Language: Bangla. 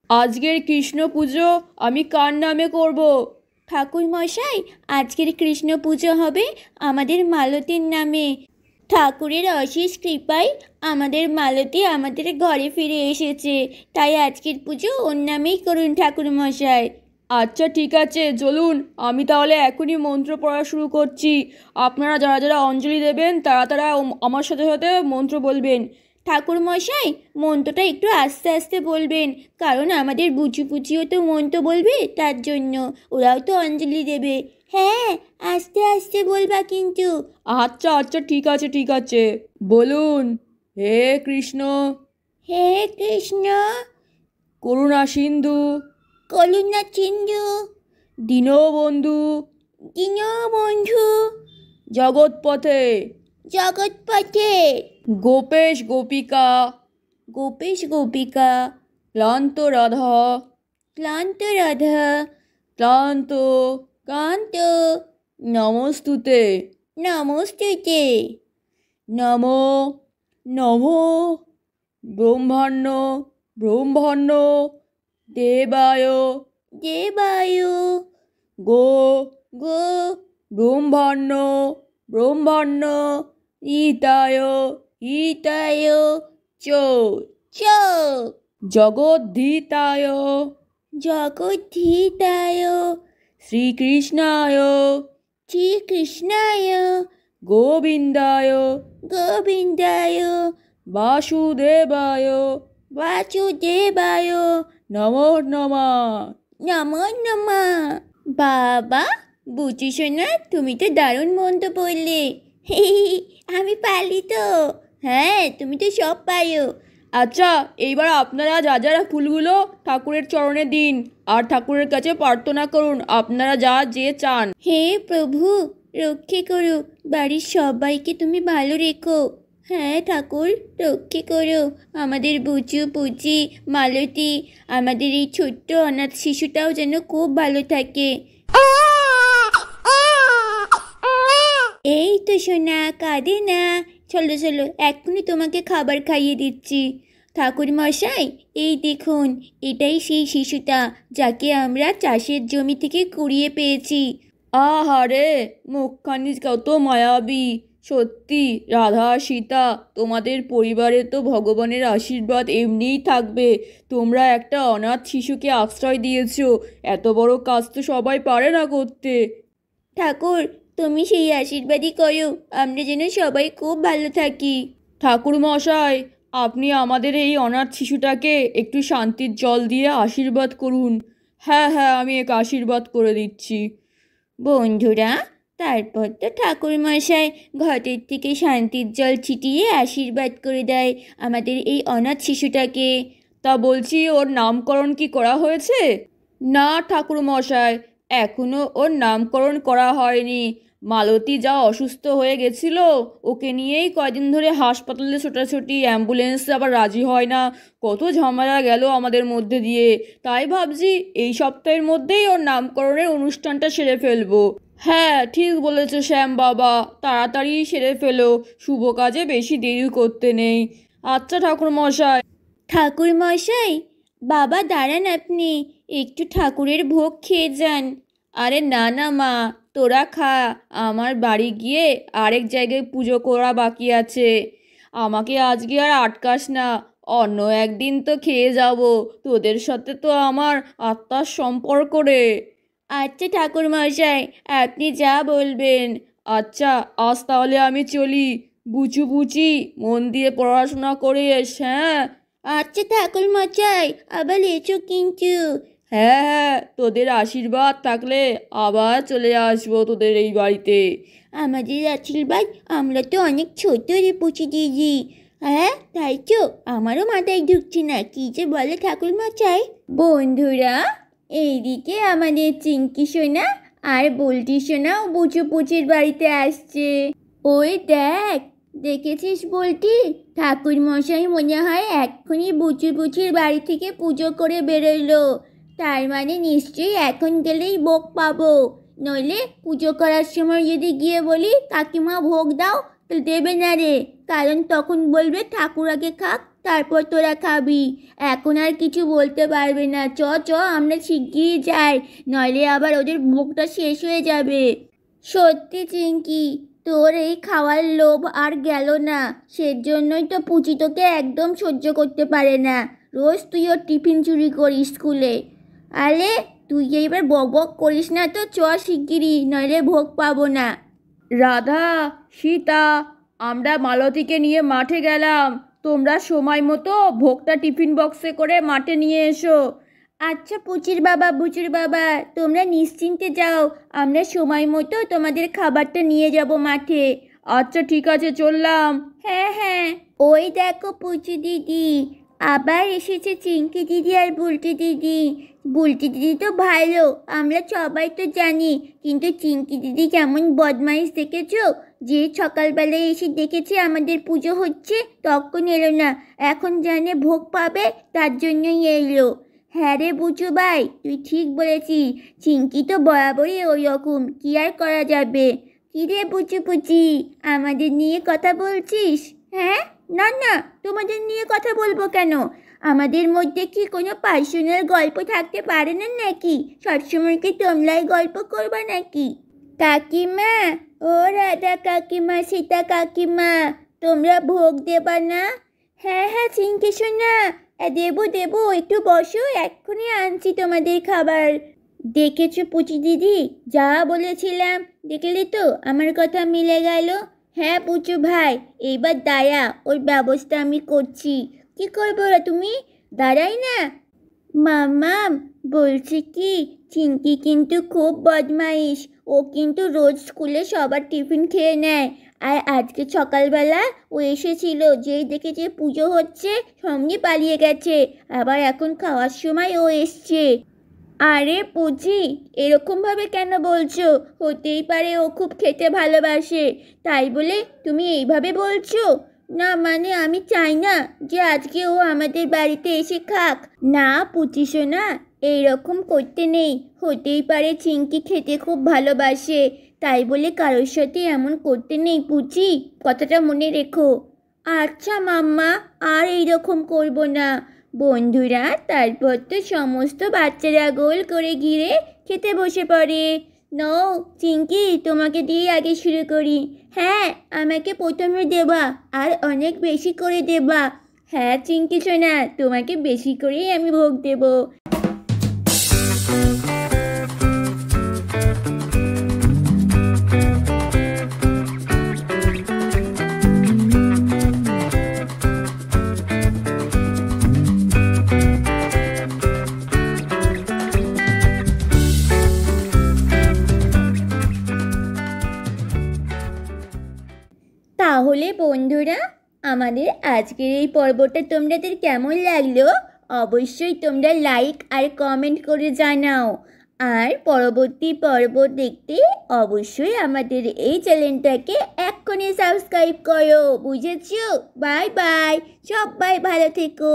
আজকের কৃষ্ণ পুজো আমি কার নামে করব? ঠাকুর মশাই, আজকের কৃষ্ণ পুজো হবে আমাদের মালতীর নামে। ঠাকুরের অশেষ কৃপায় আমাদের মালতী আমাদের ঘরে ফিরে এসেছে, তাই আজকের পুজো ওর নামেই করুন ঠাকুর মশাই। আচ্ছা ঠিক আছে, চলুন আমি তাহলে এখনই মন্ত্র পড়া শুরু করছি। আপনারা যারা যারা অঞ্জলি দেবেন তারা তারা আমার সাথে সাথে মন্ত্র বলবেন। ঠাকুর মশাই, মন্ত্রটা একটু আস্তে আস্তে বলবেন, কারণ আমাদের বুচু পুচিও তো মন্ত্র বলবে, তার জন্য ওরাও তো অঞ্জলি দেবে। হ্যাঁ, আস্তে আস্তে বলবা কিন্তু। আচ্ছা আচ্ছা ঠিক আছে ঠিক আছে, বলুন। হে কৃষ্ণ, হে কৃষ্ণ, করুণা সিন্ধু, করুণা সিন্ধু, দীনবন্ধু, দীনবন্ধু, জগৎপথে, জগৎপথে, গোপেশ গোপিকা, গোপেশ গোপিকা, ক্লান্ত রাধা, ক্লান্ত রাধা, ক্লান্ত, ক্লান্ত, নমস্তুতে, নমস্তুতে, নমো, নমো, ব্রহ্মাণ্য, ব্রহ্মাণ্য, দেবায়, দেবায়, গো, গো, ব্রহ্মাণ্য, ব্রহ্মাণ্য, হিতায়, হিতায়, চ, চ, জগদ্ধিতায়, জগদ্ধিতায়, শ্রীকৃষ্ণায়, শ্রীকৃষ্ণায়, গোবিন্দায়, গোবিন্দায়, বাসুদেবায়, বাসুদেবায়, নমো নমঃ, নমো নমঃ। বাবা, বুঝি শোনা, তুমি তো দারুণ মন্ত্র পড়লে। আমি পারি তো। হ্যাঁ, তুমি তো সব পারো। আচ্ছা, এইবার আপনারা যা যারা ফুলগুলো ঠাকুরের চরণে দিন আর ঠাকুরের কাছে প্রার্থনা করুন আপনারা যা যে চান। হে প্রভু, রক্ষে করো, বাড়ির সবাইকে তুমি ভালো রেখো। হ্যাঁ ঠাকুর, রক্ষে করো আমাদের বুচু পুচি মালতী, আমাদের এই ছোট্ট অনাথ শিশুটাও যেন খুব ভালো থাকে। এই তো সোনা, কাঁদে না। চলো চলো, এক্ষুনি তোমাকে খাবার খাইয়ে দিচ্ছি। ঠাকুর মশাই, এই দেখুন, এটাই সেই শিশুটা যাকে আমরা চাষের জমি থেকে কুড়িয়ে পেয়েছি। আহারে, মুখখানি কত মায়াবী। সত্যি রাধা সীতা, তোমাদের পরিবারে তো ভগবানের আশীর্বাদ এমনিই থাকবে। তোমরা একটা অনাথ শিশুকে আশ্রয় দিয়েছো, এত বড় কাজ তো সবাই পারে না করতে। ঠাকুর, তুমি সেই আশীর্বাদই করো, আমরা যেন সবাই খুব ভালো থাকি। ঠাকুর মশাই, আপনি আমাদের এই অনাথ শিশুটাকে একটু শান্তির জল দিয়ে আশীর্বাদ করুন। হ্যাঁ হ্যাঁ, আমি এক আশীর্বাদ করে দিচ্ছি। বন্ধুরা, তারপর তো ঠাকুর মশাই ঘটের থেকে শান্তির জল ছিটিয়ে আশীর্বাদ করে দেয় আমাদের এই অনাথ শিশুটাকে। তা বলছি, ওর নামকরণ কি করা হয়েছে? না ঠাকুর মশাই, এখনো ওর নামকরণ করা হয়নি। মালতী যা অসুস্থ হয়ে গেছিল, ওকে নিয়েই কয়দিন ধরে হাসপাতালে ছোটাছুটি, অ্যাম্বুলেন্স আবার রাজি হয় না, কত ঝামেলা গেল আমাদের মধ্যে দিয়ে। তাই ভাবছি এই সপ্তাহের মধ্যেই ওর নামকরণের অনুষ্ঠানটা সেরে ফেলবো। হ্যাঁ ঠিক বলেছো শ্যাম বাবা, তাড়াতাড়ি সেরে ফেলো, শুভ কাজে বেশি দেরি করতে নেই। আচ্ছা ঠাকুর মশাই। ঠাকুর মশাই, বাবা দাঁড়ান, আপনি একটু ঠাকুরের ভোগ খেয়ে যান। আরে না না মা, তোরা খা, আমার বাড়ি গিয়ে আরেক জায়গায় পুজো করা বাকি আছে। আমাকে আজকে আর আটকাস না, অন্য একদিন তো খেয়ে যাব, তোদের সাথে তো আমার আত্মার সম্পর্ক রে। আচ্ছা ঠাকুর মশাই, আপনি যা বলবেন। আচ্ছা, আজ তাহলে আমি চলি। বুচু বুচি, মন দিয়ে পড়াশোনা করে এস। হ্যাঁ। আচ্ছা ঠাকুর মশাই, আবার এসো কিন্তু। হ্যাঁ হ্যাঁ, তোদের আশীর্বাদ থাকলে আবার চলে আসবো তোদের এই বাড়িতে। আমাদের আশীর্বাদ, আমরা তো অনেক ছোট রে পুচি দিদি। হ্যাঁ তাই তো, আমারও মাথায় ঢুকছে না কি যে বলে ঠাকুর মশাই। বন্ধুরা, এইদিকে আমাদের চিঙ্কি সোনা আর বল্টি সোনাও বুচু পুচির বাড়িতে আসছে। ওই দেখ, দেখেছিস বল্টি, ঠাকুর মশাই মনে হয় এক্ষুনি বুচু পুচির বাড়ি থেকে পুজো করে বেরোলো। তার মানে নিশ্চয়ই এখন গেলেই ভোগ পাবো, নইলে পুজো করার সময় যদি গিয়ে বলি কাকিমা ভোগ দাও, তো দেবে না রে, কারণ তখন বলবে ঠাকুর আগে খাক, তারপর তোরা খাবি। এখন আর কিছু বলতে পারবে না। চ চ আমরা শিগগিরই যাই, নইলে আবার ওদের ভোগটা শেষ হয়ে যাবে। সত্যি চিঙ্কি, তোর এই খাওয়ার লোভ আর গেল না। সেজন্যই তো পুচি তোকে একদম সহ্য করতে পারে না। রোজ তুই ওর টিফিন চুরি করিস স্কুলে। আরে তুই এইবার বক বক করিস না তো, চ শিগগিরই, নইলে ভোগ পাবো না। রাধা, সীতা, আমরা মালতীকে নিয়ে মাঠে গেলাম। তোমরা সময় মতো ভোগটা টিফিন বক্সে করে মাঠে নিয়ে এসো। আচ্ছা পুচির বাবা, বুচুর বাবা, তোমরা নিশ্চিন্তে যাও। আমরা সময় মতো তোমাদের খাবারটা নিয়ে যাব মাঠে। আচ্ছা ঠিক আছে, চললাম। হ্যাঁ হ্যাঁ, ওই দেখো পুচু দিদি, আবার এসেছে চিঙ্কি দিদি আর বুলটি দিদি। বুলটি দিদি তো ভালো, আমরা সবাই তো জানি, কিন্তু চিঙ্কি দিদি কেমন বদমাইশ দেখেছো? যে সকালবেলায় এসে দেখেছে আমাদের পুজো হচ্ছে, তখন এলো না। এখন জানে ভোগ পাবে, তার জন্যই এলো। হ্যাঁ রে বুচু ভাই, তুই ঠিক বলেছিস। চিঙ্কি তো বরাবরই ওই রকম, কি আর করা যাবে। কি রে পুচু পুচি, আমাদের নিয়ে কথা বলছিস? হ্যাঁ, না না, তোমাদের নিয়ে কথা বলবো কেন? আমাদের মধ্যে কি কোনো পার্সোনাল গল্প থাকতে পারে না নাকি? সবসময় কি তোমরাই গল্প করবা নাকি? কাকিমা, ও রাধা কাকিমা, সীতা কাকিমা, তোমরা ভোগ দেবা না? হ্যাঁ হ্যাঁ চিঙ্কি সোনা, দেবো দেবো, একটু বসো, এক্ষুনি আনছি তোমাদের খাবার। দেখেছো পুচি দিদি, যা বলেছিলাম, দেখলি তো আমার কথা মিলে গেল। হ্যাঁ পুচু ভাই, এইবার দাঁড়া, ওর ব্যবস্থা আমি করছি। কি করবো রে তুমি? দাঁড়াই না। মামাম, বলছি কি, চিঙ্কি কিন্তু খুব বদমাইশ। ও কিন্তু রোজ স্কুলে সবার টিফিন খেয়ে নেয়। আর আজকে সকালবেলা ও এসেছিল, যেই দেখেছে পুজো হচ্ছে সঙ্গে পালিয়ে গেছে। আবার এখন খাওয়ার সময় ও এসছে। আরে পুচি, এরকমভাবে কেন বলছো? হতেই পারে ও খুব খেতে ভালোবাসে, তাই বলে তুমি এইভাবে বলছো? না মানে আমি চাই না যে আজকে ও আমাদের বাড়িতে এসে খাক। না পুচি সোনা, এইরকম করতে নেই। হতেই পারে চিঙ্কি খেতে খুব ভালোবাসে, তাই বলে কারোর সাথে এমন করতে নেই পুচি, কথাটা মনে রেখো। আচ্ছা মাম্মা, আর এইরকম করব না। বন্ধুরা তারপর তো সমস্ত বাচ্চারা গোল করে ঘিরে খেতে বসে পড়ে। নও চিঙ্কি, তোমাকে দিয়ে আগে শুরু করি। হ্যাঁ, আমাকে প্রথমে দেবা, আর অনেক বেশি করে দেবা। হ্যাঁ চিঙ্কি সোনা, তোমাকে বেশি করেই আমি ভোগ দেব। তাহলে বন্ধুরা, আমাদের আজকের এই পর্বটা তোমাদের কেমন লাগলো অবশ্যই তোমরা লাইক আর কমেন্ট করে জানাও। আর পরবর্তী পর্ব দেখতে অবশ্যই আমাদের এই চ্যানেলটাকে এক্ষুনি সাবস্ক্রাইব করো, বুঝেছো? বাই বাই, সবাই ভালো থেকো।